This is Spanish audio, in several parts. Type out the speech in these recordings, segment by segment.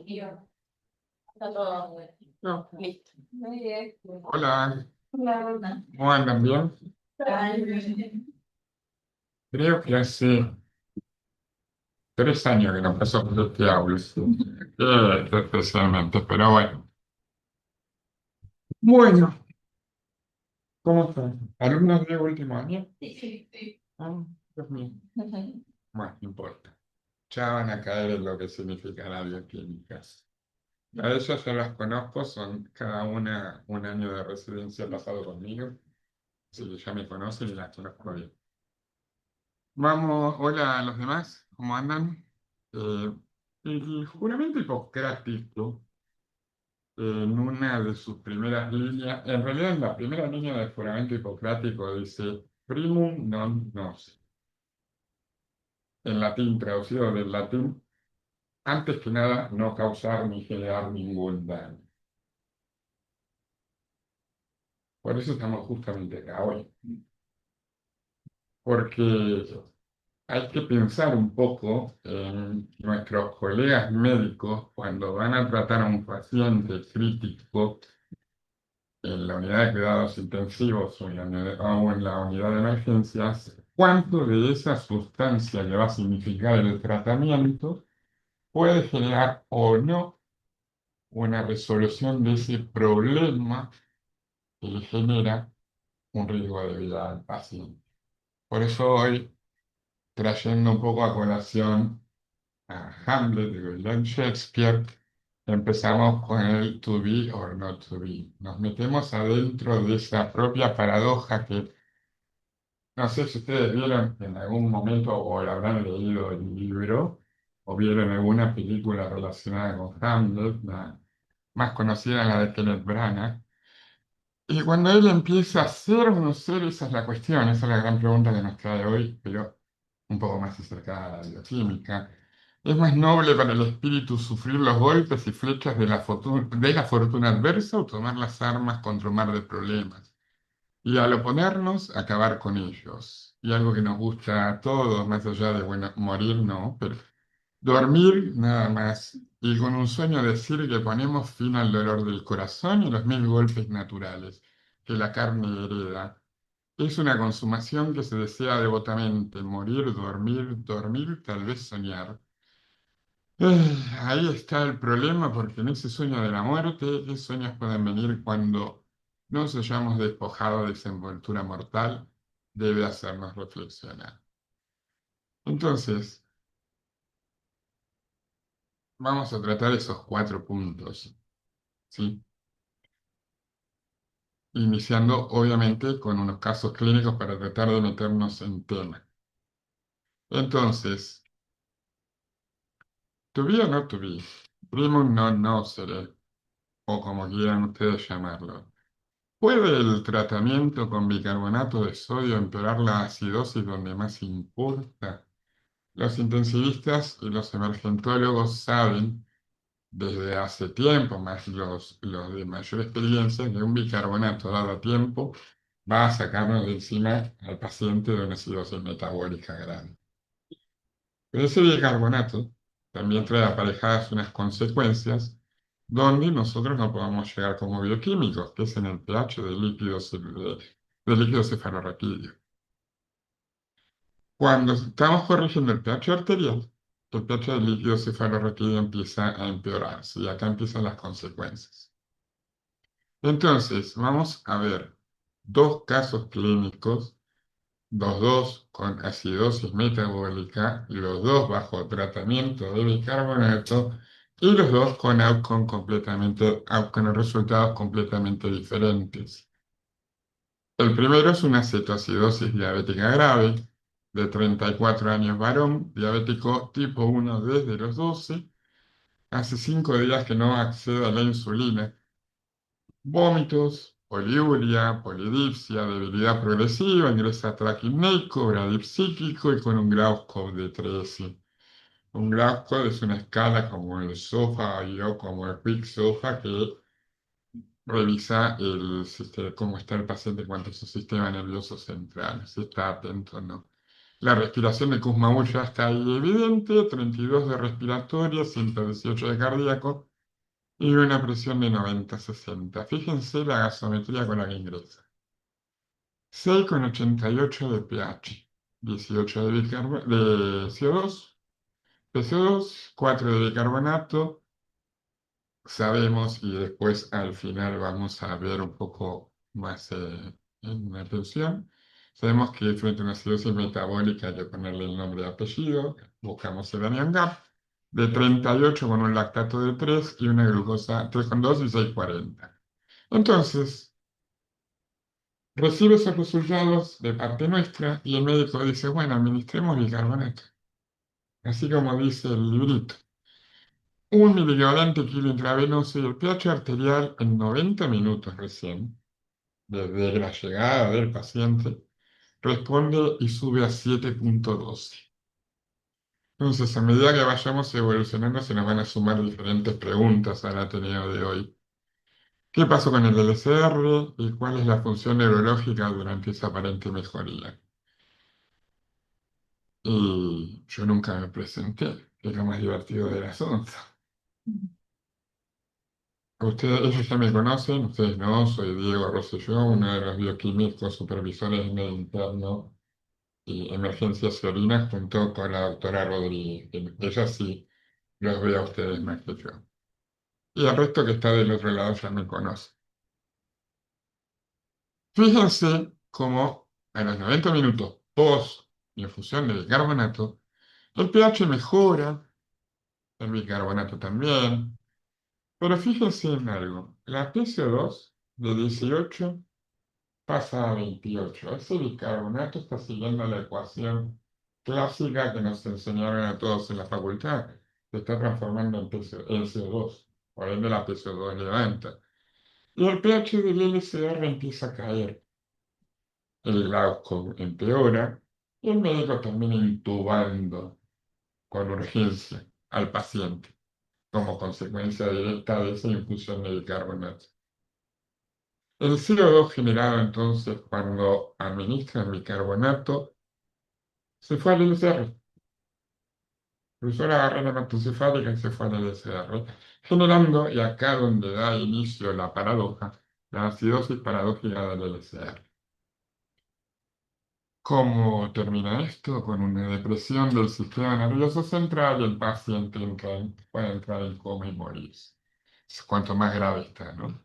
Está todo No. listo. Muy bien. Hola, Hola, Bruna. ¿cómo andan bien? Ay, Creo que hace 3 años que no pasó por este aula, especialmente, pero bueno. Bueno, ¿cómo están? ¿Alumnos de último año? sí, sí, sí. Ah, Dios mío. Ujú. Bueno, no importa. Ya van a caer en lo que significa la bioquímica. A ellos yo las conozco, son cada una un año de residencia pasado conmigo, así que ya me conocen y las conozco bien. Vamos, hola a los demás, ¿cómo andan? Eh, el juramento hipocrático, en una de sus primeras líneas, en realidad en la primera línea del juramento hipocrático dice primum non nocere, en latín, traducido del latín, antes que nada, no causar ni generar ningún daño. Por eso estamos justamente acá hoy, porque hay que pensar un poco en nuestros colegas médicos cuando van a tratar a un paciente crítico en la unidad de cuidados intensivos o en la unidad de emergencias, cuánto de esa sustancia que va a significar el tratamiento puede generar o no una resolución de ese problema que le genera un riesgo de vida al paciente. Por eso hoy, trayendo un poco a colación a Hamlet de William Shakespeare, empezamos con el to be or not to be. Nos metemos adentro de esa propia paradoja que no sé si ustedes vieron en algún momento o lo habrán leído el libro o vieron alguna película relacionada con Hamlet, la más conocida, la de Kenneth Branagh. Y cuando él empieza a ser o no ser, esa es la cuestión, esa es la gran pregunta que nos trae hoy, pero un poco más acercada a la bioquímica. ¿Es más noble para el espíritu sufrir los golpes y flechas de la fortuna adversa o tomar las armas contra un mar de problemas? Y al oponernos, acabar con ellos. Y algo que nos gusta a todos, más allá de, bueno, morir no, pero dormir nada más. Y con un sueño decir que ponemos fin al dolor del corazón y los 1000 golpes naturales que la carne hereda. Es una consumación que se desea devotamente. Morir, dormir, dormir, tal vez soñar. Ahí está el problema, porque en ese sueño de la muerte, ¿qué sueños pueden venir cuando nos hayamos despojado de esa envoltura mortal? Debe hacernos reflexionar. Entonces, vamos a tratar esos 4 puntos, ¿sí? Iniciando, obviamente, con unos casos clínicos para tratar de meternos en tema. Entonces, to be or not to be, primum non nocere, o como quieran ustedes llamarlo. ¿Puede el tratamiento con bicarbonato de sodio empeorar la acidosis donde más importa? Los intensivistas y los emergentólogos saben desde hace tiempo, más los de mayor experiencia, que un bicarbonato dado a tiempo va a sacarnos de encima al paciente de una acidosis metabólica grande. Pero ese bicarbonato también trae aparejadas unas consecuencias donde nosotros no podemos llegar como bioquímicos, que es en el pH del líquido cefalorraquídeo. Cuando estamos corrigiendo el pH arterial, el pH del líquido cefalorraquídeo empieza a empeorarse y acá empiezan las consecuencias. Entonces, vamos a ver 2 casos clínicos, los dos con acidosis metabólica, los dos bajo tratamiento de bicarbonato y los dos con con resultados completamente diferentes. El primero es una cetoacidosis diabética grave de 34 años varón, diabético tipo 1 desde los 12, hace 5 días que no accede a la insulina, vómitos, poliuria, polidipsia, debilidad progresiva, ingresa traquimeico, bradipsíquico y con un Gauss de 13. Un Gauss es una escala como el SOFA o como el Quick SOFA que revisa cómo está el paciente en cuanto a su sistema nervioso central, si está atento o no. La respiración de Kussmaul ya está ahí evidente, 32 de respiratorio, 118 de cardíaco y una presión de 90-60. Fíjense la gasometría con la que ingresa. 6,88 de pH, 18 de CO2, PCO2, 4 de bicarbonato. Sabemos, y después al final vamos a ver un poco más en atención, sabemos que frente a una acidosis metabólica hay que ponerle el nombre y apellido, buscamos el anion gap, de 38 con un lactato de 3 y una glucosa 3,2 y 6,40. Entonces, recibe esos resultados de parte nuestra y el médico dice, bueno, administremos bicarbonato, así como dice el librito. 1 mg kilo intravenoso y el pH arterial en 90 minutos recién, desde la llegada del paciente, responde y sube a 7,12. Entonces, a medida que vayamos evolucionando, se nos van a sumar diferentes preguntas al Ateneo de hoy. ¿Qué pasó con el LCR y cuál es la función neurológica durante esa aparente mejoría? Y yo nunca me presenté, que es lo más divertido del asunto. Ustedes, ellos ya me conocen, ustedes no, soy Diego Rosselló, uno de los bioquímicos supervisores de medio interno y emergencias de orina, junto con la doctora Rodríguez. Ella sí los ve a ustedes más que yo. Y el resto que está del otro lado ya me conoce. Fíjense cómo a los 90 minutos post infusión de bicarbonato, el pH mejora, el bicarbonato también, pero fíjense en algo, la PCO2 de 18 pasa a 28. Ese bicarbonato está siguiendo la ecuación clásica que nos enseñaron a todos en la facultad. Se está transformando en CO2. Por ende, la PCO2 levanta. Y el pH del LCR empieza a caer. El glauco empeora. Y el médico termina intubando con urgencia al paciente como consecuencia directa de esa infusión de bicarbonato. El CO2 generado entonces cuando administran bicarbonato se fue al LCR. Cruzó la barrera hematoencefálica y se fue al LCR, generando, y acá donde da inicio la paradoja, la acidosis paradójica del LCR. ¿Cómo termina esto? Con una depresión del sistema nervioso central y el paciente puede entrar en coma y morir. Cuanto más grave está, ¿no?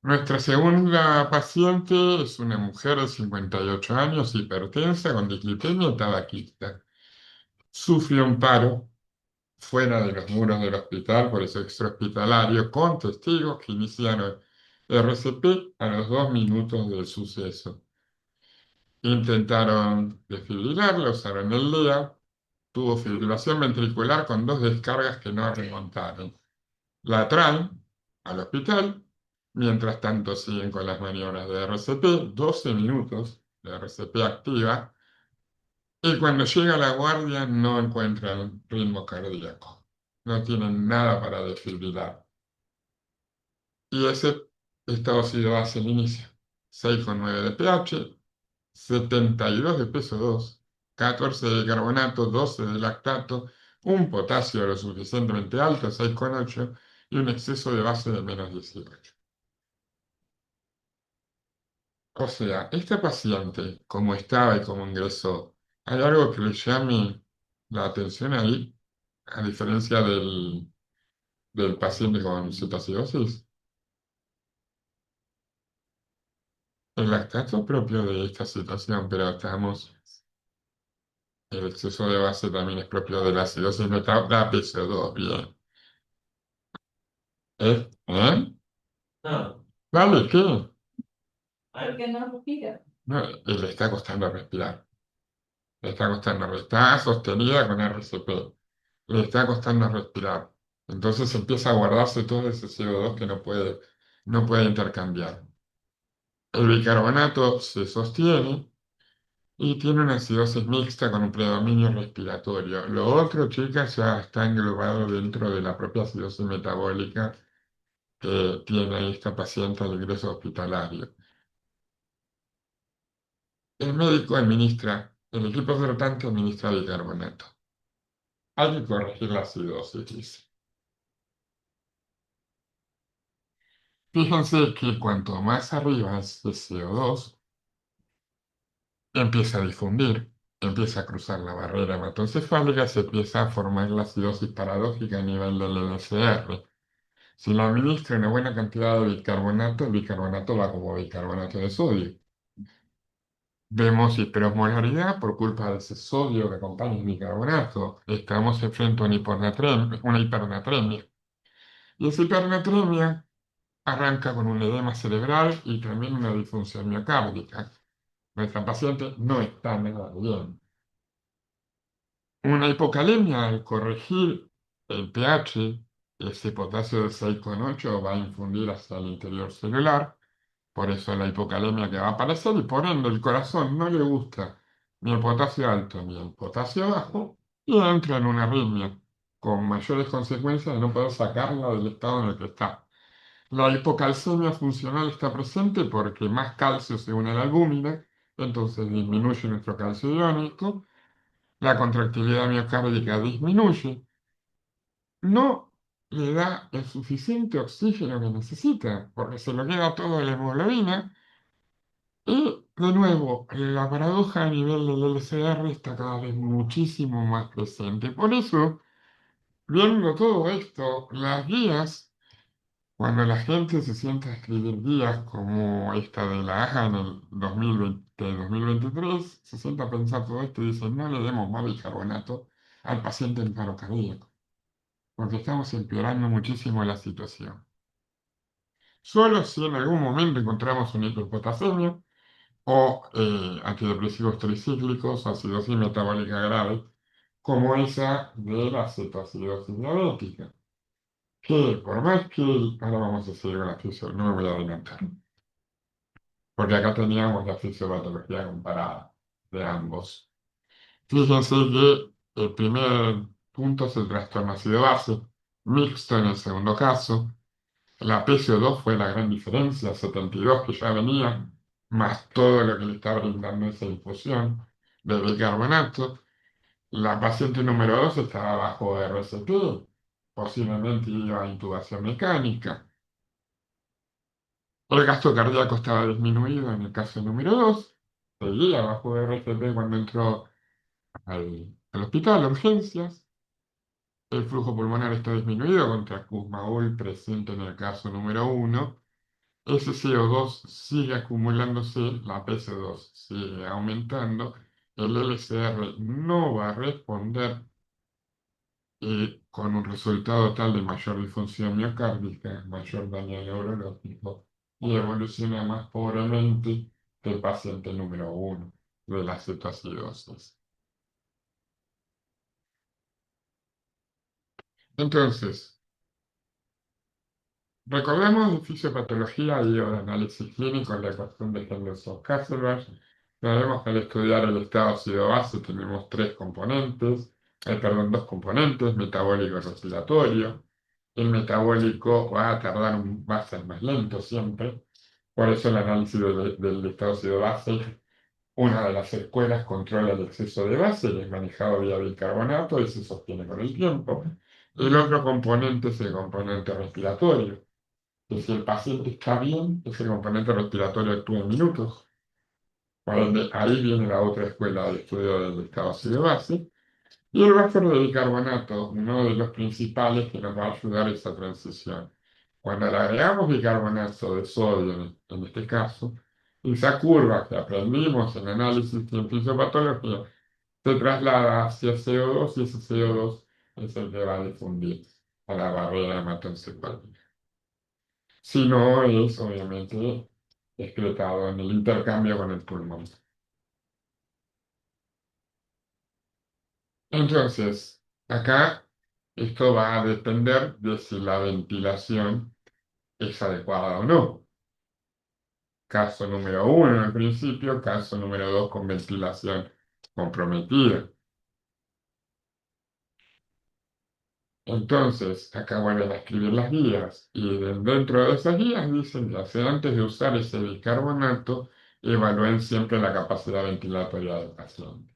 Nuestra segunda paciente es una mujer de 58 años, hipertensa, con dislipemia y tabaquista. Sufrió un paro fuera de los muros del hospital, por eso extrahospitalario, con testigos que iniciaron RCP a los 2 minutos del suceso. Intentaron desfibrilarla, usaron el LEA, tuvo fibrilación ventricular con 2 descargas que no remontaron. La traen al hospital, mientras tanto siguen con las maniobras de RCP, 12 minutos de RCP activa, y cuando llega la guardia no encuentran ritmo cardíaco, no tienen nada para desfibrilar. Y ese estado sido hace el inicio, 6,9 de pH, 72 de peso 2, 14 de carbonato, 12 de lactato, un potasio lo suficientemente alto, 6,8, y un exceso de base de -18. O sea, esta paciente, como estaba y como ingresó, ¿hay algo que le llame la atención ahí, a diferencia del paciente con cetoacidosis? El lactato propio de esta situación, pero estamos, el exceso de base también es propio de la acidosis metabólica, PCO2, bien. ¿Eh? No, Vale, ¿qué? Porque no respira. No, le está costando respirar. Le está costando respirar. Está sostenida con RCP. Le está costando respirar. Entonces empieza a guardarse todo ese CO2 que no puede intercambiar. El bicarbonato se sostiene y tiene una acidosis mixta con un predominio respiratorio. Lo otro, chicas, ya está englobado dentro de la propia acidosis metabólica que tiene esta paciente al ingreso hospitalario. El médico administra El equipo tratante administra bicarbonato. Hay que corregir la acidosis, dice. Fíjense que cuanto más arriba es de CO2, empieza a difundir, empieza a cruzar la barrera hematoencefálica, se empieza a formar la acidosis paradójica a nivel del LCR. Si le administra una buena cantidad de bicarbonato, el bicarbonato va como bicarbonato de sodio. Vemos hiperosmolaridad por culpa de ese sodio que acompaña el bicarbonato. Estamos enfrente a una hipernatremia. Y esa hipernatremia arranca con un edema cerebral y también una disfunción miocárdica. Nuestra paciente no está nada bien. Una hipocalemia, al corregir el pH, ese potasio de 6,8 va a infundir hacia el interior celular, por eso la hipocalemia que va a aparecer y por ende el corazón no le gusta ni el potasio alto ni el potasio bajo y entra en una arritmia con mayores consecuencias de no poder sacarla del estado en el que está. La hipocalcemia funcional está presente porque más calcio se une a la albúmina, entonces disminuye nuestro calcio iónico, la contractilidad miocárdica disminuye, no le da el suficiente oxígeno que necesita, porque se lo queda todo de la hemoglobina, y de nuevo, la paradoja a nivel del LCR está cada vez muchísimo más presente. Por eso, viendo todo esto, las guías, cuando la gente se sienta a escribir guías como esta de la AJA en el 2023, se sienta a pensar todo esto y dice, no le demos más bicarbonato al paciente en paro cardíaco, porque estamos empeorando muchísimo la situación. Solo si en algún momento encontramos una hiperpotasemia o antidepresivos tricíclicos, acidosis metabólica grave, como esa de la cetoacidosis diabética, que por más que ahora vamos a seguir con la fisio, no me voy a adelantar, porque acá teníamos la fisiopatología comparada de ambos. Fíjense que el primer punto es el trastorno ácido base, mixto en el segundo caso. La PCO2 fue la gran diferencia, 72 que ya venía, más todo lo que le está brindando esa infusión de bicarbonato. La paciente número 2 estaba bajo RCP, posiblemente iba a intubación mecánica. El gasto cardíaco estaba disminuido en el caso número 2, seguía bajo RCP cuando entró al hospital, a urgencias. El flujo pulmonar está disminuido contra Kussmaul presente en el caso número 1. Ese CO2 sigue acumulándose, la PCO2 sigue aumentando, el LCR no va a responder con un resultado tal de mayor disfunción miocárdica, mayor daño neurológico y evoluciona más pobremente que el paciente número 1 de la cetoacidosis. Entonces, recordemos de fisiopatología y o de análisis clínico en la ecuación de Henderson-Hasselbalch. Sabemos que al estudiar el estado ácido-base tenemos dos componentes, metabólico y respiratorio. El metabólico va a ser más lento siempre. Por eso el análisis del estado ácido-base, una de las escuelas controla el exceso de base, que es manejado vía bicarbonato y se sostiene con el tiempo. El otro componente es el componente respiratorio que si el paciente está bien, ese componente respiratorio actúa en minutos. Por ende, ahí viene la otra escuela de estudio del estado ácido base. Y el búfero de bicarbonato, uno de los principales que nos va a ayudar a esa transición. Cuando le agregamos bicarbonato de sodio, en este caso, esa curva que aprendimos en análisis y en fisiopatología se traslada hacia CO2 y ese CO2 es el que va a difundir a la barrera hematoencefálica. Si no, es obviamente excretado en el intercambio con el pulmón. Entonces, acá esto va a depender de si la ventilación es adecuada o no. Caso número 1 en el principio, caso número 2 con ventilación comprometida. Entonces, acá vuelven a escribir las guías y dentro de esas guías dicen que antes de usar ese bicarbonato, evalúen siempre la capacidad ventilatoria del paciente.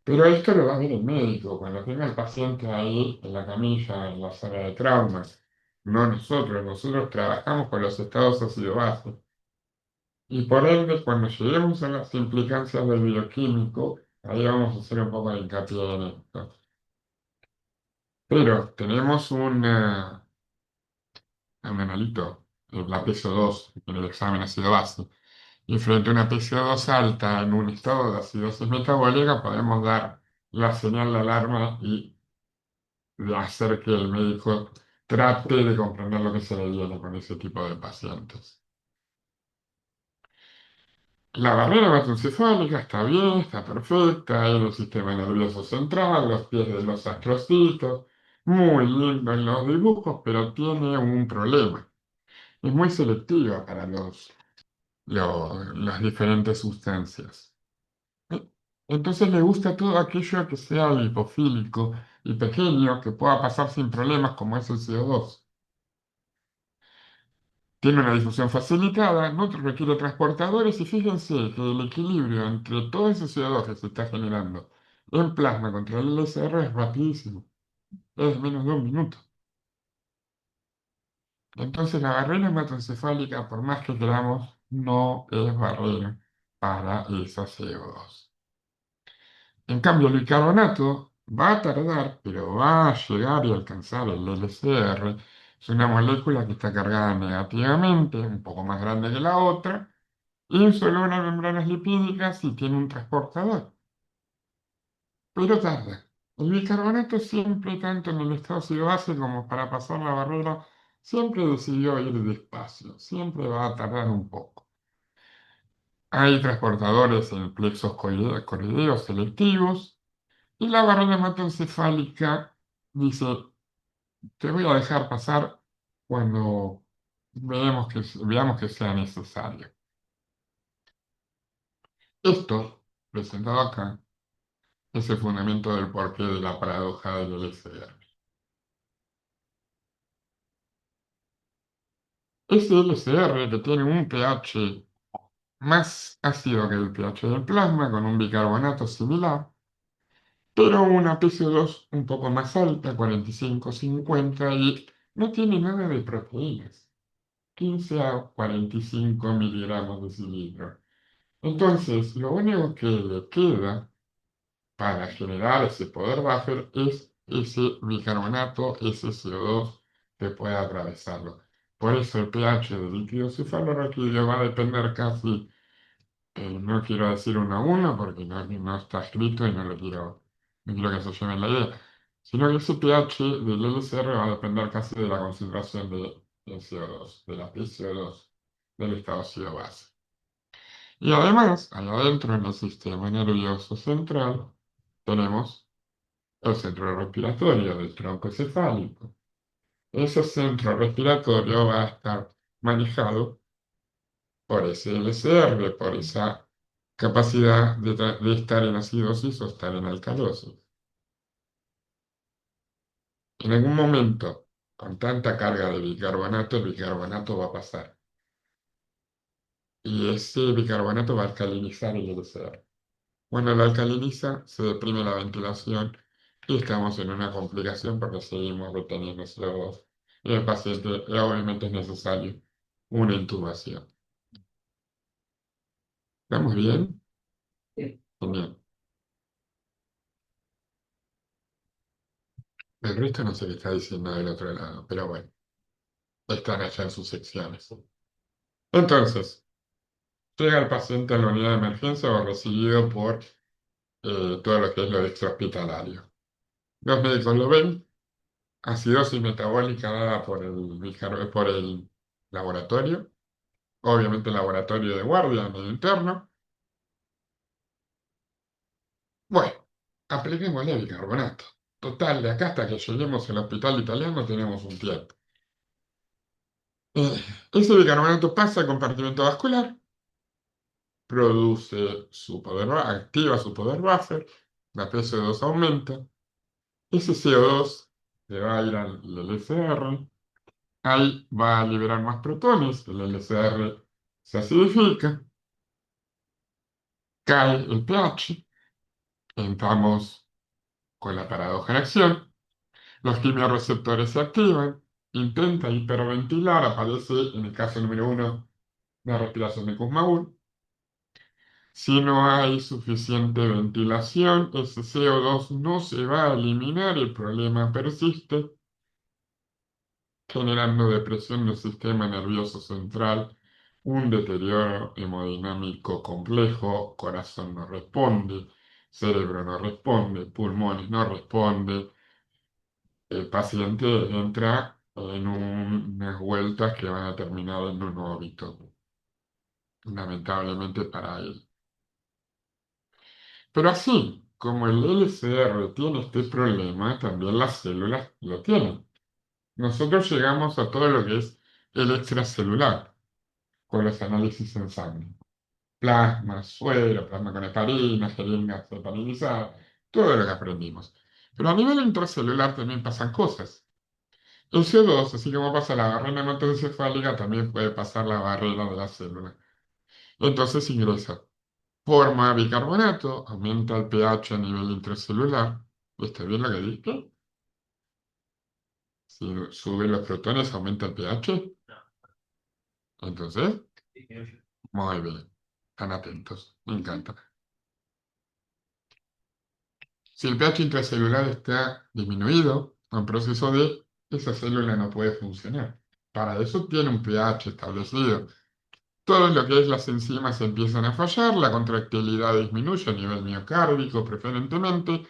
Pero esto lo va a ver el médico cuando tenga el paciente ahí en la camilla, en la sala de traumas. No nosotros, nosotros trabajamos con los estados ácido-base. Y por ende, cuando lleguemos a las implicancias del bioquímico, ahí vamos a hacer un poco de hincapié en esto. Pero tenemos un analito, la PCO2, en el examen ácido-base. Y frente a una PCO2 alta en un estado de acidosis metabólica, podemos dar la señal de alarma y de hacer que el médico trate de comprender lo que se le viene con ese tipo de pacientes. La barrera hematoencefálica está bien, está perfecta, en el sistema nervioso central, los pies de los astrocitos, muy lindo en los dibujos, pero tiene un problema. Es muy selectiva para las diferentes sustancias. Eh, Entonces le gusta todo aquello que sea lipofílico y pequeño, que pueda pasar sin problemas, como es el CO2. Tiene una difusión facilitada, no requiere transportadores y fíjense que el equilibrio entre todo ese CO2 que se está generando en plasma contra el LSR es rapidísimo, es menos de un minuto. Entonces la barrera hematoencefálica, por más que queramos, no es barrera para esa CO2. En cambio, el bicarbonato va a tardar, pero va a llegar y alcanzar el LCR. Es una molécula que está cargada negativamente, un poco más grande que la otra, y solo una membranas lipídicas y tiene un transportador, pero tarda. El bicarbonato siempre, tanto en el estado ácido base como para pasar la barrera, siempre decidió ir despacio, siempre va a tardar un poco. Hay transportadores en plexos coroideos selectivos y la barrera hematoencefálica dice, te voy a dejar pasar cuando veamos que sea necesario. Esto, presentado acá, es el fundamento del porqué de la paradoja del LCR. Ese LCR que tiene un pH más ácido que el pH del plasma, con un bicarbonato similar, pero una pC2 un poco más alta, 45-50, y no tiene nada de proteínas, 15 a 45 miligramos de cilindro. Entonces, lo único que le queda para generar ese poder buffer es ese bicarbonato, ese CO2 que puede atravesarlo. Por eso el pH del líquido cefalorraquídeo va a depender casi, no quiero decir uno a uno porque no está escrito y no quiero que se lleven la idea, sino que ese pH del LCR va a depender casi de la concentración de CO2, de la PCO2, del estado ácido base. Y además, allá adentro en el sistema nervioso central, tenemos el centro respiratorio del tronco cefálico. Ese centro respiratorio va a estar manejado por ese LCR, por esa capacidad de estar en acidosis o estar en alcalosis. En algún momento, con tanta carga de bicarbonato, el bicarbonato va a pasar. Y ese bicarbonato va a alcalinizar el LCR. Cuando lo alcaliniza, se deprime la ventilación y estamos en una complicación porque seguimos reteniendo CO2. Y el paciente obviamente es necesario una intubación. ¿Estamos bien? Sí. Bien. El resto no sé qué está diciendo del otro lado, pero bueno, están allá en sus secciones. Entonces, llega el paciente a la unidad de emergencia o recibido por todo lo que es lo extrahospitalario. Los médicos lo ven, acidosis metabólica dada por el laboratorio, obviamente el laboratorio de guardia en el interno. Bueno, apliquémosle bicarbonato. Total, de acá hasta que lleguemos al hospital italiano tenemos un tiempo. Ese bicarbonato pasa al compartimento vascular, produce su poder, activa su poder buffer, la PCO2 aumenta, ese CO2 se va a ir al LCR, ahí va a liberar más protones, el LCR se acidifica, cae el pH, Entramos con la paradoja en acción. Los quimiorreceptores se activan, intenta hiperventilar, aparece en el caso número uno la respiración de Kussmaul. Si no hay suficiente ventilación, ese CO2 no se va a eliminar, el problema persiste, generando depresión del sistema nervioso central, un deterioro hemodinámico complejo, corazón no responde, cerebro no responde, pulmones no responde, el paciente entra en unas vueltas que van a terminar en un óbito, lamentablemente para él. Pero así como el LCR tiene este problema, también las células lo tienen. Nosotros llegamos a todo lo que es el extracelular con los análisis en sangre. Plasma, suero, plasma con heparina, jeringas heparinizadas, todo lo que aprendimos. Pero a nivel intracelular también pasan cosas. El CO2, así como pasa la barrera hematoencefálica, también puede pasar la barrera de la célula. Entonces ingresa. Forma bicarbonato, aumenta el pH a nivel intracelular. ¿Está bien lo que dije? Si suben los protones, aumenta el pH. Entonces, muy bien. Están atentos. Me encanta. Si el pH intracelular está disminuido, en proceso de, esa célula no puede funcionar. Para eso tiene un pH establecido. Todo lo que es las enzimas empiezan a fallar, la contractilidad disminuye a nivel miocárdico preferentemente,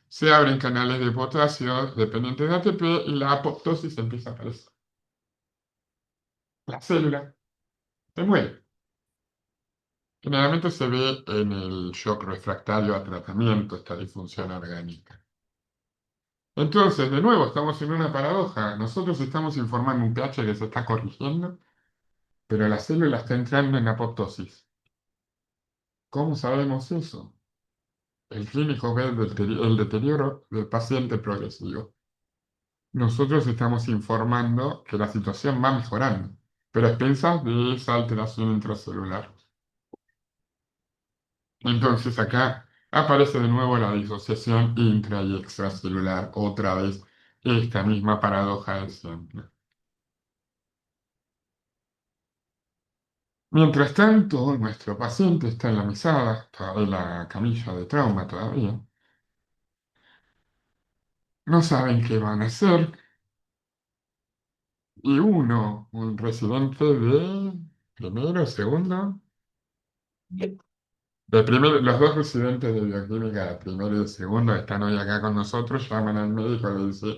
se abren canales de potasio dependientes de ATP y la apoptosis empieza a aparecer. La célula se muere. Generalmente se ve en el shock refractario a tratamiento, esta disfunción orgánica. Entonces, de nuevo, estamos en una paradoja. Nosotros estamos informando un pH que se está corrigiendo, pero la célula está entrando en apoptosis. ¿Cómo sabemos eso? El clínico ve el deterioro del paciente progresivo. Nosotros estamos informando que la situación va mejorando, pero a expensas de esa alteración intracelular. Entonces acá aparece de nuevo la disociación intra y extracelular, otra vez esta misma paradoja de siempre. Mientras tanto, nuestro paciente está en la mesada, está en la camilla de trauma todavía. No saben qué van a hacer. Y uno, un residente de primero, segundo, los dos residentes de bioquímica de primero y de segundo están hoy acá con nosotros, llaman al médico y le dicen,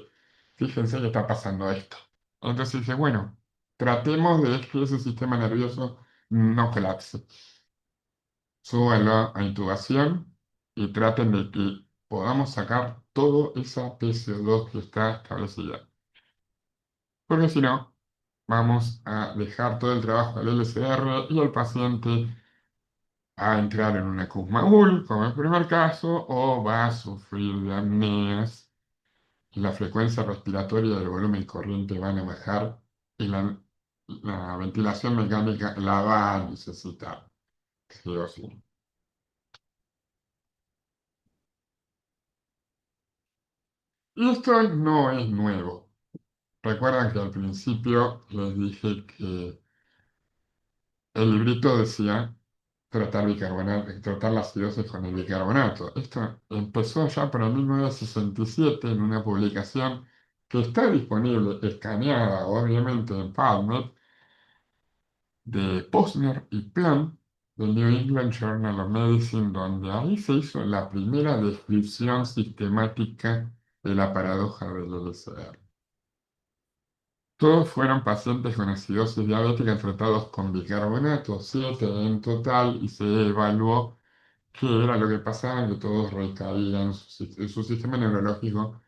fíjense que está pasando esto. Entonces dice, bueno, tratemos de que ese sistema nervioso no colapse. Súbanlo a intubación y traten de que podamos sacar todo esa PCO2 que está establecida. Porque si no, vamos a dejar todo el trabajo del LCR y el paciente a entrar en una Kussmaul, como el primer caso, o va a sufrir de apneas, y la frecuencia respiratoria y el volumen corriente van a bajar y la ventilación mecánica la va a necesitar, sí o sí. Y esto no es nuevo. Recuerdan que al principio les dije que el librito decía tratar la acidosis con el bicarbonato. Esto empezó ya por el 1967 en una publicación que está disponible, escaneada obviamente en PubMed, de Posner y Plum, del New England Journal of Medicine, donde ahí se hizo la primera descripción sistemática de la paradoja del LCR. Todos fueron pacientes con acidosis diabética tratados con bicarbonato, 7 en total, y se evaluó qué era lo que pasaba, que todos recaían, su sistema neurológico,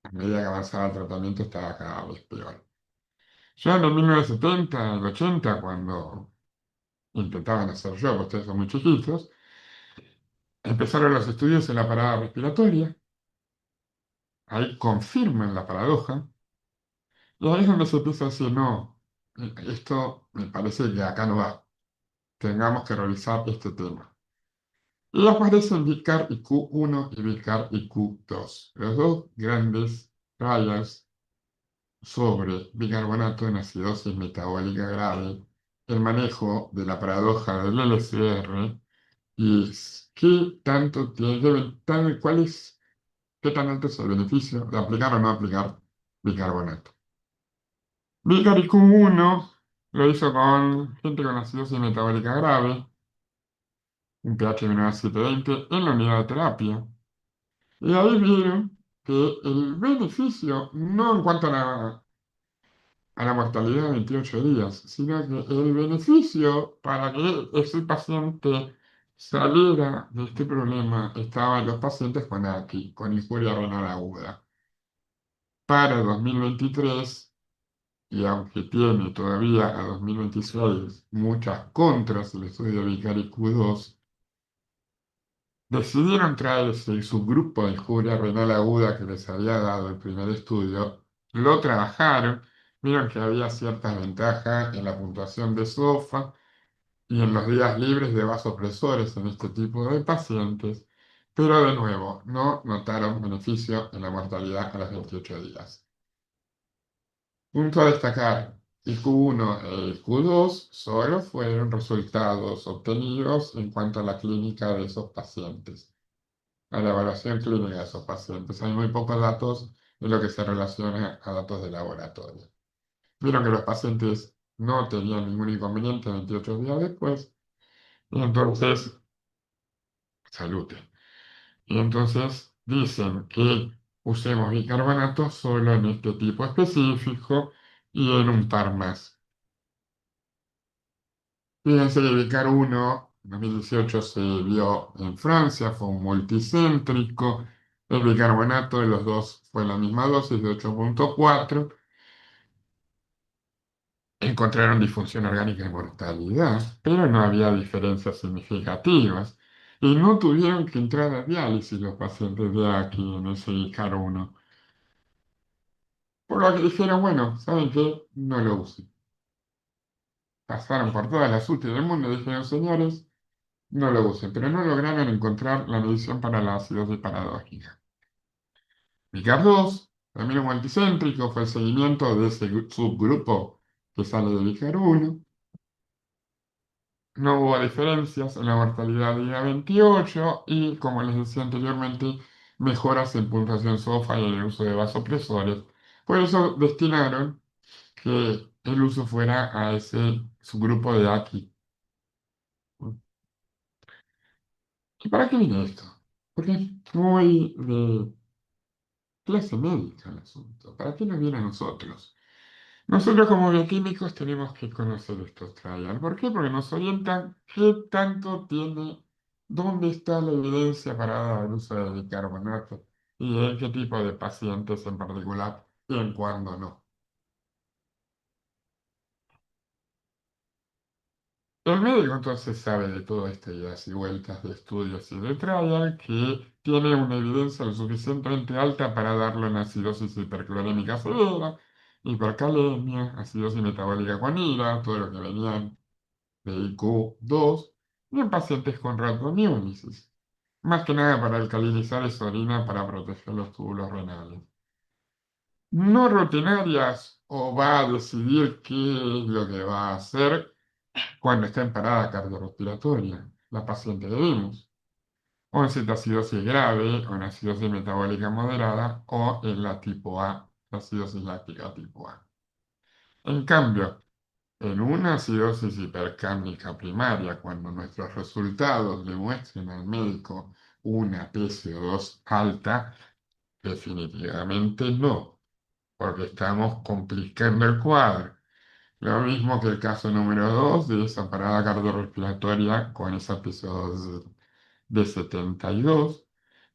a medida que avanzaba el tratamiento, estaba cada vez peor. Ya en el 1970, el 80, cuando intentaban hacer yo, porque ustedes son muy chiquitos, empezaron los estudios en la parada respiratoria, ahí confirman la paradoja, y ahí es donde se empieza a decir, no, esto me parece que acá no va, tengamos que revisar este tema. Y aparecen Vicar y Q1 y Vicar y Q2, los dos grandes trials sobre bicarbonato en acidosis metabólica grave, el manejo de la paradoja del LCR y qué tanto cuál es, qué tan alto es el beneficio de aplicar o no aplicar bicarbonato. Vicar y Q1 lo hizo con gente con acidosis metabólica grave, un pH menor a 720 en la unidad de terapia. Y ahí vieron que el beneficio, no en cuanto a la mortalidad de 28 días, sino que el beneficio para que ese paciente saliera de este problema estaba en los pacientes con AQI, con injuria renal aguda. Para 2023, y aunque tiene todavía a 2026 muchas contras el estudio de Vicari Q2, decidieron traerse el subgrupo de injuria renal aguda que les había dado el primer estudio, lo trabajaron, vieron que había ciertas ventajas en la puntuación de SOFA y en los días libres de vasopresores en este tipo de pacientes, pero de nuevo, no notaron beneficio en la mortalidad a los 28 días. Punto a destacar, el Q1 y el Q2 solo fueron resultados obtenidos en cuanto a la clínica de esos pacientes, a la evaluación clínica de esos pacientes. Hay muy pocos datos en lo que se relaciona a datos de laboratorio. Vieron que los pacientes no tenían ningún inconveniente 28 días después, y entonces, salute. Y entonces dicen que usemos bicarbonato solo en este tipo específico y en un par más. Fíjense que el Vicar 1 en 2018 se vio en Francia, fue un multicéntrico. El bicarbonato de los dos fue la misma dosis de 8,4. Encontraron disfunción orgánica y mortalidad, pero no había diferencias significativas. Y no tuvieron que entrar a diálisis los pacientes de aquí en ese Vicar 1. Por lo que dijeron, bueno, ¿saben qué? No lo usen. Pasaron por todas las UTI del mundo y dijeron, señores, no lo usen, pero no lograron encontrar la medición para la acidosis paradójica. Vicar 2, también un multicéntrico, fue el seguimiento de ese subgrupo que sale de Vicar 1. No hubo diferencias en la mortalidad día 28 y, como les decía anteriormente, mejoras en puntuación SOFA y el uso de vasopresores. Por eso destinaron que el uso fuera a ese subgrupo de aquí. ¿Y para qué viene esto? Porque es muy de clase médica el asunto. ¿Para qué nos viene a nosotros? Nosotros como bioquímicos tenemos que conocer estos trials. ¿Por qué? Porque nos orientan qué tanto tiene, dónde está la evidencia para dar el uso de bicarbonato y en qué tipo de pacientes en particular y en cuándo no. El médico entonces sabe de todas estas idas y vueltas de estudios y de trial que tiene una evidencia lo suficientemente alta para darlo en acidosis hiperclorémica severa, hipercalemia, acidosis metabólica con ira, todo lo que venían de IQ2, y en pacientes con rhabdomiólisis, más que nada para alcalinizar esa orina para proteger los túbulos renales. No rutinarias o va a decidir qué es lo que va a hacer cuando está en parada cardiorrespiratoria, la paciente que vimos, o en cetoacidosis grave, o en acidosis metabólica moderada, o en la tipo A, la acidosis láctica tipo A. En cambio, en una acidosis hipercámica primaria, cuando nuestros resultados le muestren al médico una PCO2 alta, definitivamente no, porque estamos complicando el cuadro. Lo mismo que el caso número 2 de esa parada cardiorrespiratoria con esa PCO2 de 72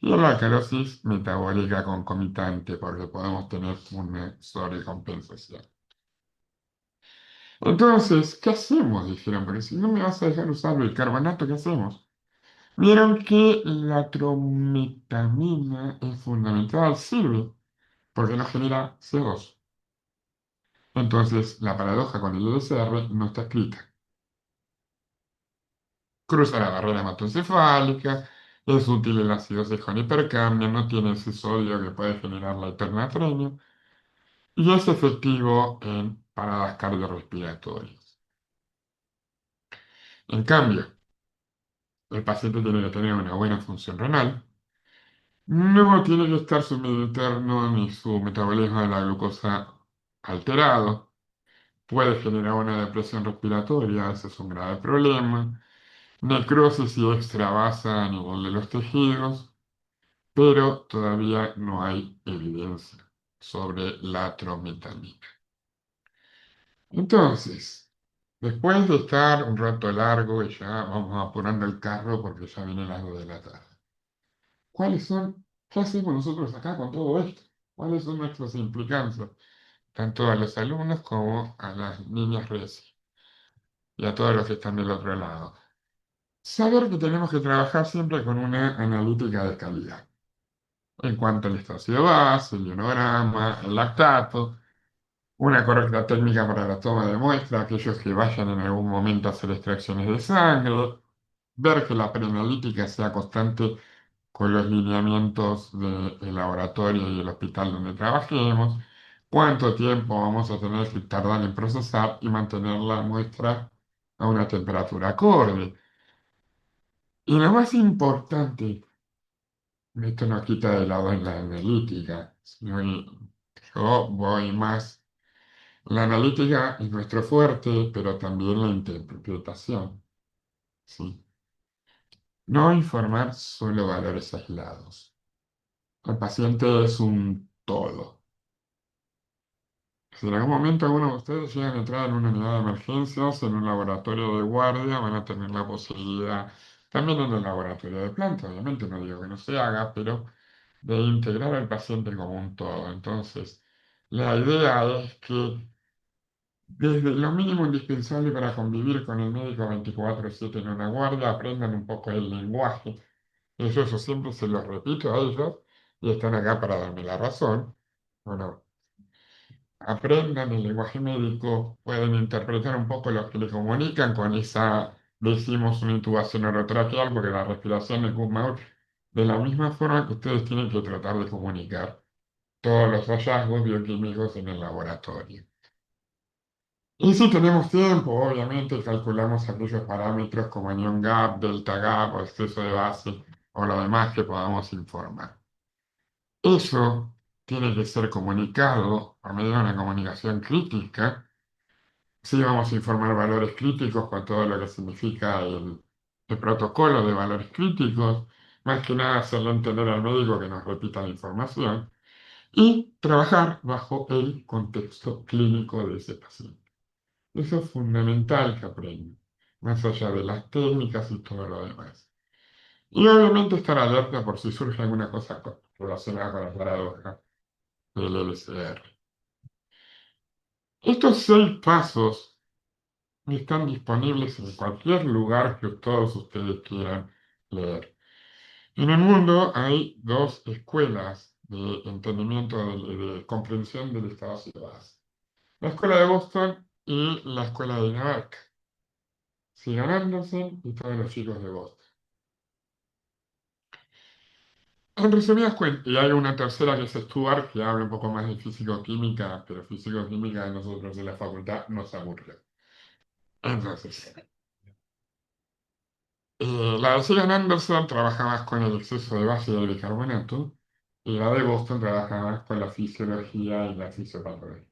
y la alcalosis metabólica concomitante, porque podemos tener una sobrecompensación. Entonces, ¿qué hacemos? Dijeron, porque si no me vas a dejar usar el carbonato, ¿qué hacemos? Vieron que la trometamina es fundamental, sirve, porque no genera CO2. Entonces, la paradoja con el LCR no está escrita. cruza la barrera hematoencefálica, es útil en la acidosis con hipercambio, no tiene ese sodio que puede generar la hipernatremia y es efectivo en paradas cardiorrespiratorias. En cambio, el paciente tiene que tener una buena función renal, no tiene que estar su medio interno ni su metabolismo de la glucosa alterado, puede generar una depresión respiratoria, ese es un grave problema, necrosis y extravasa a nivel de los tejidos, pero todavía no hay evidencia sobre la trometamina. Entonces, después de estar un rato largo y ya vamos apurando el carro porque ya viene las 2 de la tarde. ¿Cuáles son? ¿Qué hacemos nosotros acá con todo esto? ¿Cuáles son nuestras implicancias? Tanto a los alumnos como a las niñas reci y a todos los que están del otro lado. Saber que tenemos que trabajar siempre con una analítica de calidad. En cuanto al estacio base, el ionograma, el lactato, una correcta técnica para la toma de muestra, aquellos que vayan en algún momento a hacer extracciones de sangre, ver que la preanalítica sea constante con los lineamientos del laboratorio y el hospital donde trabajemos, cuánto tiempo vamos a tener que tardar en procesar y mantener la muestra a una temperatura acorde. Y lo más importante, esto no quita de lado en la analítica, sino que yo voy más. La analítica es nuestro fuerte, pero también la interpretación, ¿sí? No informar solo valores aislados. El paciente es un todo. Si en algún momento alguno de ustedes llegan a entrar en una unidad de emergencias, en un laboratorio de guardia, van a tener la posibilidad, también en el laboratorio de planta, obviamente, no digo que no se haga, pero de integrar al paciente como un todo. Entonces, la idea es que desde lo mínimo indispensable para convivir con el médico 24/7 en una guardia, aprendan un poco el lenguaje. Eso siempre se los repito a ellos y están acá para darme la razón. Bueno, aprendan el lenguaje médico, pueden interpretar un poco lo que le comunican con esa, decimos, una intubación orotraqueal, porque la respiración es Guttmacher, de la misma forma que ustedes tienen que tratar de comunicar todos los hallazgos bioquímicos en el laboratorio. Y si tenemos tiempo, obviamente calculamos aquellos parámetros como anión gap, delta gap o exceso de base o lo demás que podamos informar. Eso tiene que ser comunicado a medio de una comunicación crítica. Sí, vamos a informar valores críticos con todo lo que significa el protocolo de valores críticos, más que nada hacerle entender al médico que nos repita la información y trabajar bajo el contexto clínico de ese paciente. Eso es fundamental que aprendan, más allá de las técnicas y todo lo demás. Y obviamente estar alerta por si surge alguna cosa relacionada con la paradoja del LCR. Estos 6 pasos están disponibles en cualquier lugar que todos ustedes quieran leer. En el mundo hay 2 escuelas de entendimiento, de comprensión del estado ciudadano. La escuela de Boston y la escuela de Dinamarca. Sigan Andersen y todos los chicos de Boston. En resumidas cuentas, y hay una tercera que es Stuart, que habla un poco más de físico-química, pero físico-química de nosotros de la facultad nos aburre. Entonces, la de Gillian Anderson trabaja más con el exceso de base de bicarbonato, y la de Boston trabaja más con la fisiología y la fisiopatología.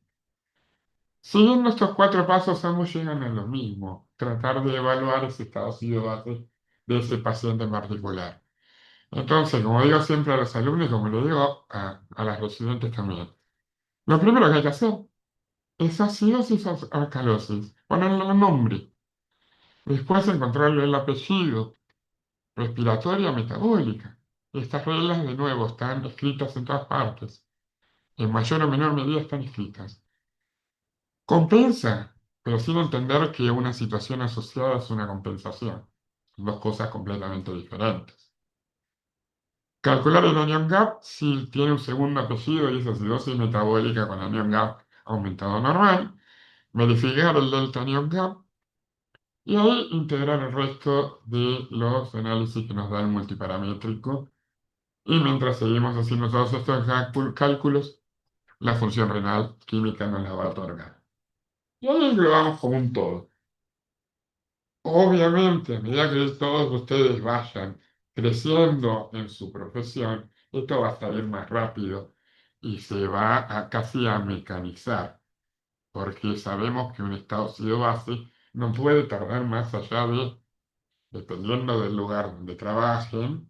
Siguiendo estos 4 pasos, ambos llegan a lo mismo, tratar de evaluar ese estado ácido-base de ese paciente en particular. Entonces, como digo siempre a los alumnos, como le digo a las residentes también, lo primero que hay que hacer es acidosis o alcalosis, ponerle un nombre, después encontrarle el apellido, respiratoria, metabólica. Estas reglas, de nuevo, están escritas en todas partes, en mayor o menor medida están escritas. Compensa, pero sin entender que una situación asociada es una compensación. Son 2 cosas completamente diferentes. Calcular el anion gap si tiene un segundo apellido y es acidosis metabólica con anion gap aumentado normal. Verificar el delta anion gap Y ahí integrar el resto de los análisis que nos da el multiparamétrico. Y mientras seguimos haciendo todos estos cálculos, la función renal química nos la va a otorgar. Y ahí englobamos como un todo. Obviamente, a medida que todos ustedes vayan creciendo en su profesión, esto va a salir más rápido y se va a casi a mecanizar, porque sabemos que un estado ácido base no puede tardar más allá de, dependiendo del lugar donde trabajen,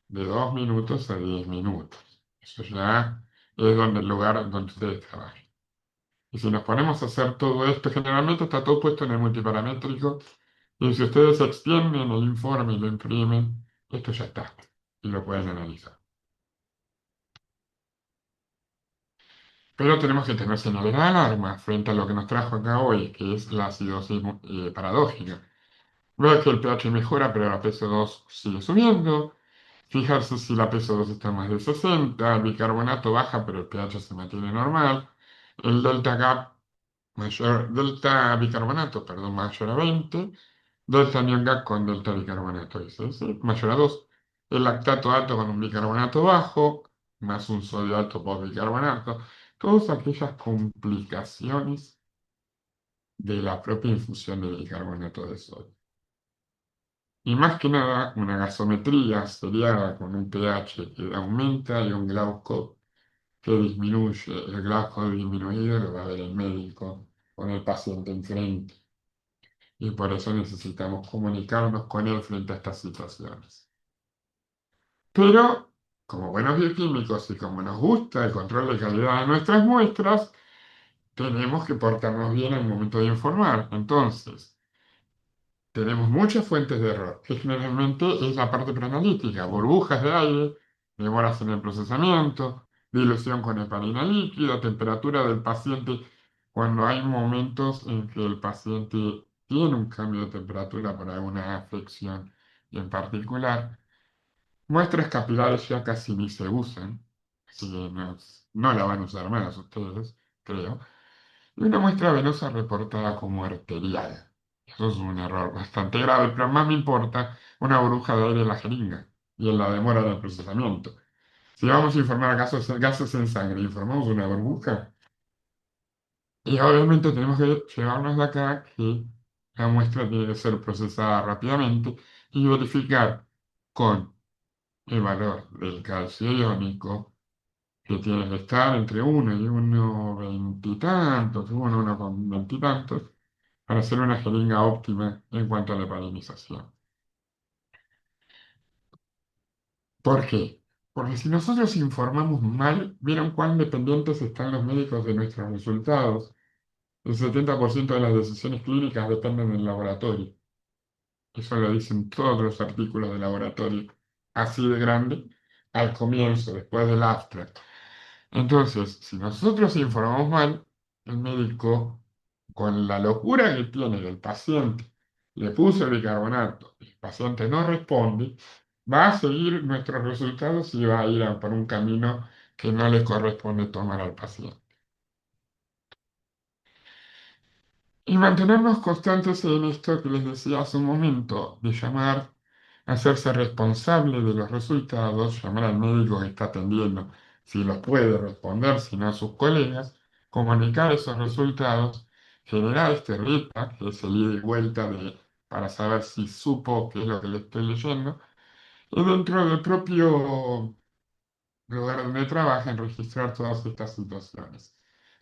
de 2 minutos a 10 minutos. Eso ya es donde el lugar donde ustedes trabajen. Y si nos ponemos a hacer todo esto, generalmente está todo puesto en el multiparamétrico, y si ustedes extienden el informe y lo imprimen, esto ya está, y lo pueden analizar. Pero tenemos que tener señales de alarma frente a lo que nos trajo acá hoy, que es la acidosis paradójica. Ver que el pH mejora, pero la PCO2 sigue subiendo. Fijarse si la PCO2 está más de 60, el bicarbonato baja, pero el pH se mantiene normal. El delta gap mayor, delta bicarbonato, perdón, mayor a 20. Delta anión gap con delta bicarbonato, ¿sí? Mayor a 2. El lactato alto con un bicarbonato bajo, más un sodio alto por bicarbonato. Todas aquellas complicaciones de la propia infusión de bicarbonato de sodio. Y más que nada, una gasometría seriada con un pH que aumenta y un glauco que disminuye. El glauco disminuido lo va a ver el médico con el paciente enfrente. Y por eso necesitamos comunicarnos con él frente a estas situaciones. Pero, como buenos bioquímicos y como nos gusta el control de calidad de nuestras muestras, tenemos que portarnos bien al momento de informar. Entonces, tenemos muchas fuentes de error, que generalmente es la parte preanalítica, burbujas de aire, demoras en el procesamiento, dilución con heparina líquida, temperatura del paciente, cuando hay momentos en que el paciente tiene un cambio de temperatura por alguna afección en particular. Muestras capilares ya casi ni se usan, así que no la van a usar más ustedes, creo. Y una muestra venosa reportada como arterial. Eso es un error bastante grave, pero más me importa una burbuja de aire en la jeringa y en la demora del procesamiento. Si vamos a informar gases en sangre, informamos una burbuja. Y obviamente tenemos que llevarnos de acá que la muestra tiene que ser procesada rápidamente y verificar con el valor del calcio iónico, que tiene que estar entre 1 y 1,20 y tantos, 1,20 y tantos, para hacer una jeringa óptima en cuanto a la parinización. ¿Por qué? Porque si nosotros informamos mal, ¿vieron cuán dependientes están los médicos de nuestros resultados? El 70% de las decisiones clínicas dependen del laboratorio. Eso lo dicen todos los artículos de laboratorio, así de grande, al comienzo, después del abstract. Entonces, si nosotros informamos mal, el médico, con la locura que tiene del paciente, le puso el bicarbonato, el paciente no responde, va a seguir nuestros resultados y va a ir por un camino que no le corresponde tomar al paciente. Y mantenernos constantes en esto que les decía hace un momento, de llamar, hacerse responsable de los resultados, llamar al médico que está atendiendo, si los puede responder, si no a sus colegas, comunicar esos resultados, generar este RIPA, que es el ida y vuelta para saber si supo qué es lo que le estoy leyendo, y dentro del propio lugar donde trabajan, registrar todas estas situaciones.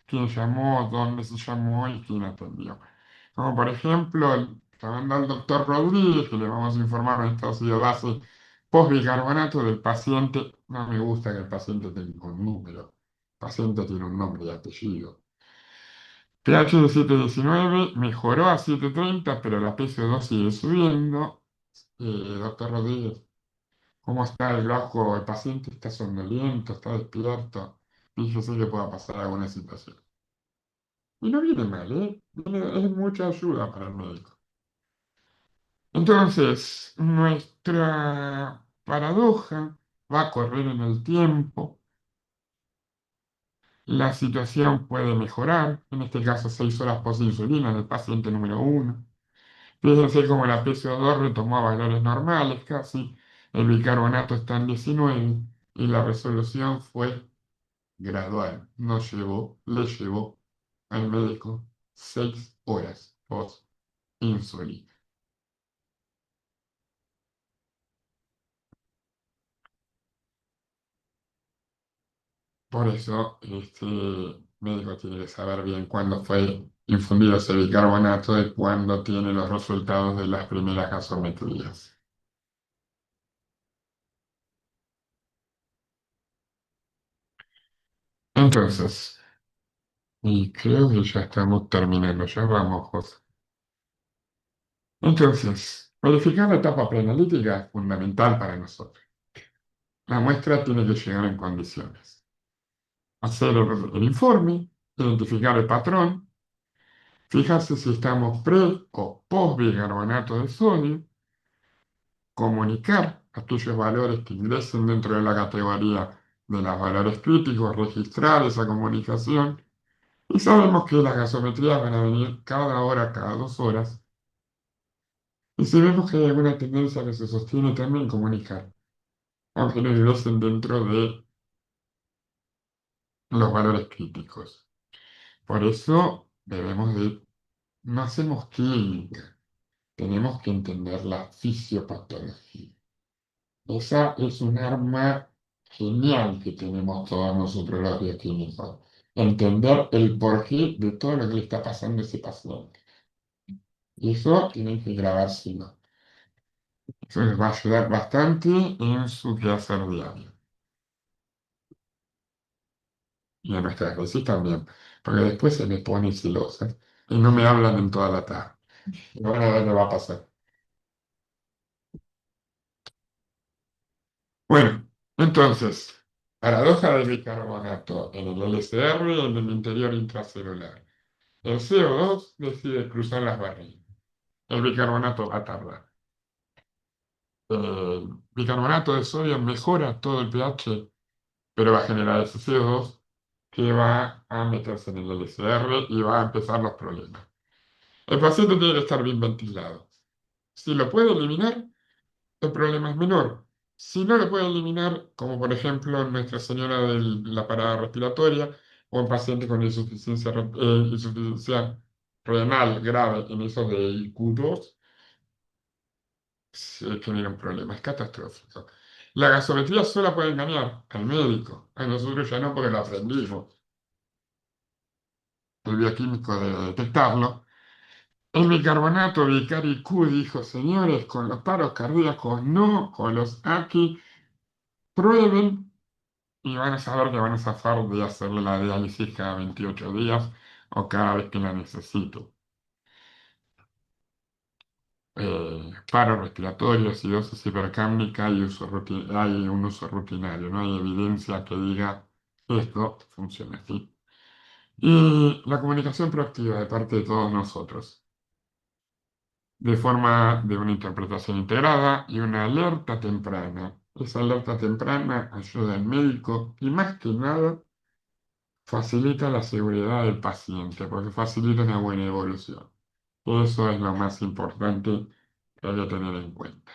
Quién llamó, dónde se llamó y quién atendió. Como por ejemplo, llamando al doctor Rodríguez, que le vamos a informar en esta base post-bicarbonato del paciente. No me gusta que el paciente tenga un número. El paciente tiene un nombre y apellido. pH de 7,19 mejoró a 7,30, pero la PCO2 sigue subiendo. Doctor Rodríguez, ¿cómo está el glauco? El paciente está somnoliento, está despierto. Fíjese que pueda pasar alguna situación. Y no viene mal, ¿eh? Es mucha ayuda para el médico. Entonces, nuestra paradoja va a correr en el tiempo. La situación puede mejorar, en este caso 6 horas post insulina en el paciente número 1. Fíjense cómo la PCO2 retomó valores normales casi, el bicarbonato está en 19 y la resolución fue gradual. Le llevó al médico 6 horas post insulina. Por eso, este médico tiene que saber bien cuándo fue infundido ese bicarbonato y cuándo tiene los resultados de las primeras gasometrías. Entonces, y creo que ya estamos terminando, ya vamos, José. Entonces, verificar la etapa preanalítica es fundamental para nosotros. La muestra tiene que llegar en condiciones. Hacer el informe, identificar el patrón, fijarse si estamos pre o post bicarbonato de sodio, comunicar aquellos valores que ingresen dentro de la categoría de los valores críticos, registrar esa comunicación. Y sabemos que las gasometrías van a venir cada hora, cada 2 horas. Y si vemos que hay alguna tendencia que se sostiene, también comunicar, aunque no ingresen dentro de los valores críticos. Por eso debemos de, no hacemos clínica, tenemos que entender la fisiopatología. Esa es un arma genial que tenemos todos nosotros los bioquímicos. Entender el porqué de todo lo que le está pasando a ese paciente. Y eso tienen que grabárselo. Eso les va a ayudar bastante en su quehacer diario. Y a nuestras veces también. Porque después se me pone celosa y no me hablan en toda la tarde. Y van a ver qué va a pasar. Bueno, entonces, paradoja del bicarbonato en el LCR y en el interior intracelular. El CO2 decide cruzar las barreras. El bicarbonato va a tardar. El bicarbonato de sodio mejora todo el pH, pero va a generar ese CO2 que va a meterse en el LCR y va a empezar los problemas. El paciente tiene que estar bien ventilado. Si lo puede eliminar, el problema es menor. Si no lo puede eliminar, como por ejemplo en Nuestra Señora de la parada respiratoria o en pacientes con insuficiencia renal grave en esos de IQ2, se genera un problema, es catastrófico. La gasometría sola puede engañar al médico, a nosotros ya no porque lo aprendimos, el bioquímico debe detectarlo. El bicarbonato Vicari Q dijo, señores, con los paros cardíacos no, con los AQI, prueben y van a saber que van a zafar de hacerle la diálisis cada 28 días o cada vez que la necesito. Paro respiratorio, acidosis hipercámnica y hay un uso rutinario, no hay evidencia que diga esto funciona así. Y la comunicación proactiva de parte de todos nosotros, de forma de una interpretación integrada y una alerta temprana. Esa alerta temprana ayuda al médico y más que nada facilita la seguridad del paciente, porque facilita una buena evolución. Eso es lo más importante que hay que tener en cuenta.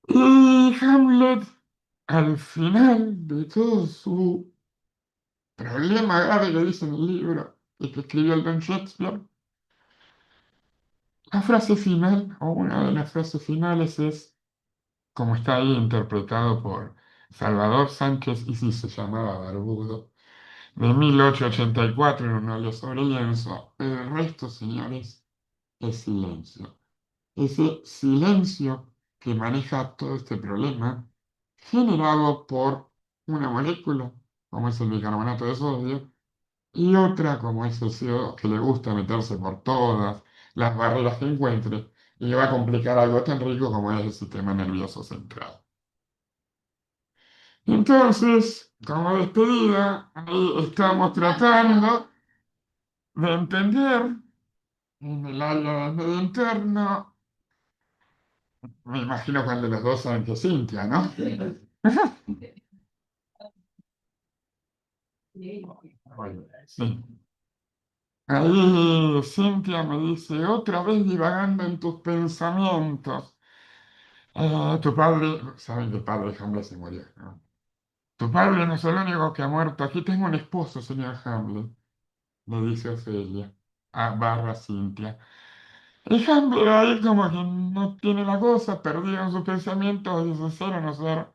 Y Hamlet, al final de todo su problema grave que dice en el libro y que escribió el Don Shakespeare, la frase final, o una de las frases finales es, como está ahí interpretado por Salvador Sánchez, y si se llamaba Barbudo, de 1884 en un óleo sobre lienzo. El resto, señores, es silencio. Ese silencio que maneja todo este problema, generado por una molécula, como es el bicarbonato de sodio, y otra, como es el CO2, que le gusta meterse por todas las barreras que encuentre, y le va a complicar algo tan rico como es el sistema nervioso central. Entonces, como despedida, ahí estamos tratando de entender en el área del medio interno. Me imagino cuando los dos saben que es Cintia, ¿no? Sí. Bueno, sí. Ahí Cintia me dice, otra vez divagando en tus pensamientos. Tu padre, ¿saben que el padre de Hamlet se murió? ¿No? Tu padre no es el único que ha muerto. Aquí tengo un esposo, señor Hamlet, le dice Ofelia, a barra Cintia. Y Hamlet ahí como que no tiene la cosa, perdido en sus pensamientos, dice ser o no ser.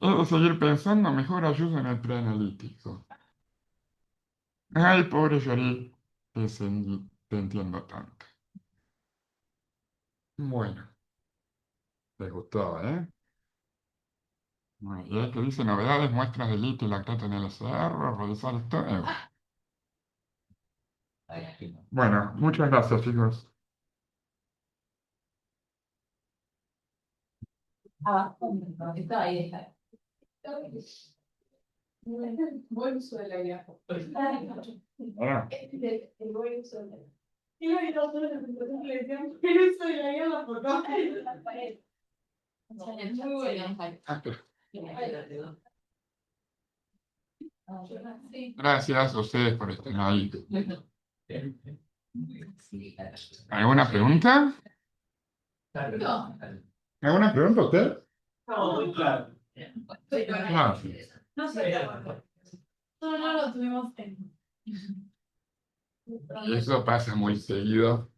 He de seguir pensando, mejor ayudo en el preanalítico. Ay, pobre Yori, te entiendo tanto. Bueno, les gustó, ¿eh? Muy bien, que dice novedades, muestras de litio y lactato en el SR, revisar esto. Bueno, muchas gracias, chicos. Abajo, está ahí, está. Buen suelo ya. Ah, El buen suelo. Y lo vi todos los le decían, pero eso de la la foto. Muy bueno. pero gracias a ustedes por estar ahí. ¿Alguna pregunta? No. ¿Alguna pregunta a usted? No, muy claro. Ah, sí. No sé. No lo tuvimos en. Y eso pasa muy seguido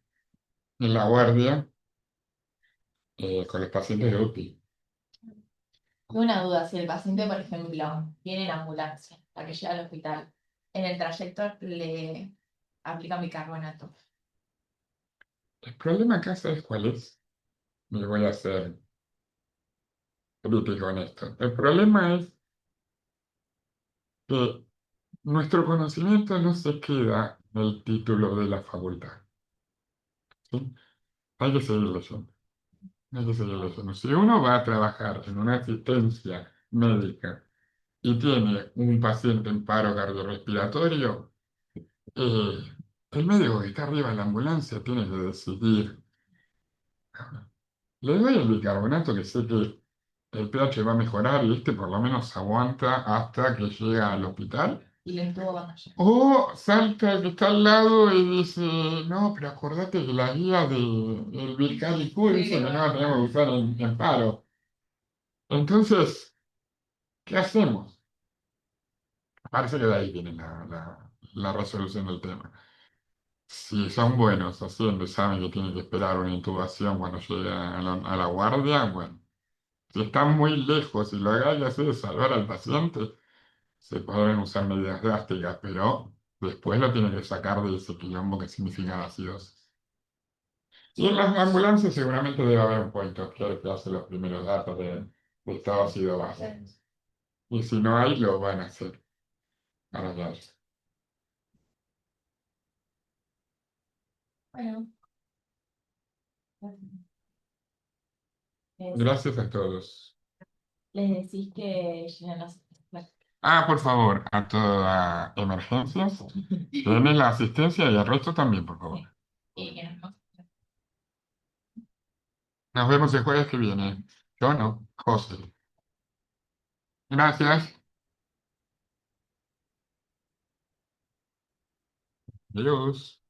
en la guardia con los pacientes de UTI. Una duda, si el paciente, por ejemplo, viene en ambulancia, la que llega al hospital, en el trayecto le aplican bicarbonato. El problema acá, ¿sabes cuál es? Me voy a hacer crítico en esto. El problema es que nuestro conocimiento no se queda en el título de la facultad. ¿Sí? Hay que seguir leyendo. Hay que seguir leyendo. Si uno va a trabajar en una asistencia médica y tiene un paciente en paro cardiorrespiratorio, eh, el médico que está arriba en la ambulancia tiene que decidir. Le doy el bicarbonato que sé que el pH va a mejorar y este por lo menos aguanta hasta que llega al hospital. Y le entubo cuando llega. O salta el que está al lado y dice, no, pero acordate que la guía del Bicaricú dice que no la tenemos que usar en paro. Entonces, ¿qué hacemos? Parece que de ahí viene la resolución del tema. Si son buenos haciendo y saben que tienen que esperar una intubación cuando llega a la guardia, bueno. Si están muy lejos y lo que hay que hacer es salvar al paciente, se podrán usar medidas drásticas, pero después lo tienen que sacar de ese quilombo que significa la acidosis. Y en las ambulancias seguramente debe haber un point of care que hace los primeros datos de estado ácido base. Y si no hay, lo van a hacer. Ahora ya. Bueno, Gracias a todos. les decís que llenen las. Ah, por favor, a toda emergencias, tienen la asistencia y el resto también, por favor. Y que nos. Nos vemos el jueves que viene. Yo no, José. Gracias. Adiós.